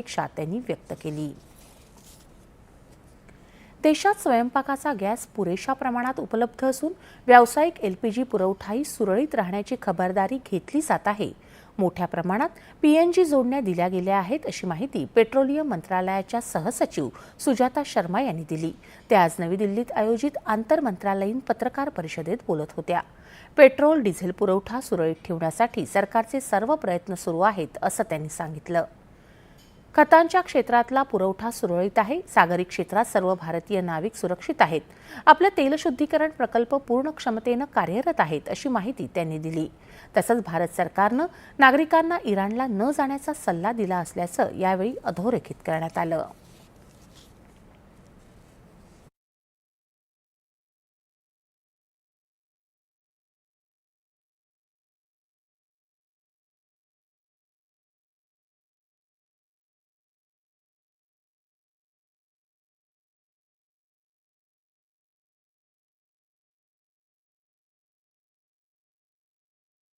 अपेक्षा त्यांनी व्यक्त केली। देशात स्वयंपाकाचा गॅस पुरेशा प्रमाणात उपलब्ध असून व्यावसायिक एलपीजी पुरवठाही सुरळीत राहण्याची खबरदारी घेतली जात आहे। मोठ्या प्रमाणात पीएनजी जोडण्या दिल्या गेल्या आहेत अशी माहिती पेट्रोलियम मंत्रालयाच्या सहसचिव सुजाता शर्मा यांनी दिली। ते आज नवी दिल्लीत आयोजित आंतरमंत्रालयीन पत्रकार परिषदेत बोलत होत्या। पेट्रोल डिझेल पुरवठा सुरळीत ठेवण्यासाठी सरकारचे सर्व प्रयत्न सुरू आहेत असं त्यांनी सांगितलं। खतांच्या क्षेत्रातला पुरवठा सुरळीत आहे। सागरी क्षेत्रात सर्व भारतीय नाविक सुरक्षित आहेत। आपले तेल शुद्धीकरण प्रकल्प पूर्ण क्षमतेने कार्यरत आहेत अशी माहिती त्यांनी दिली। तसंच भारत सरकारने नागरिकांना इराणला न जाण्याचा सल्ला दिला असल्याचं यावेळी अधोरेखित करण्यात आलं।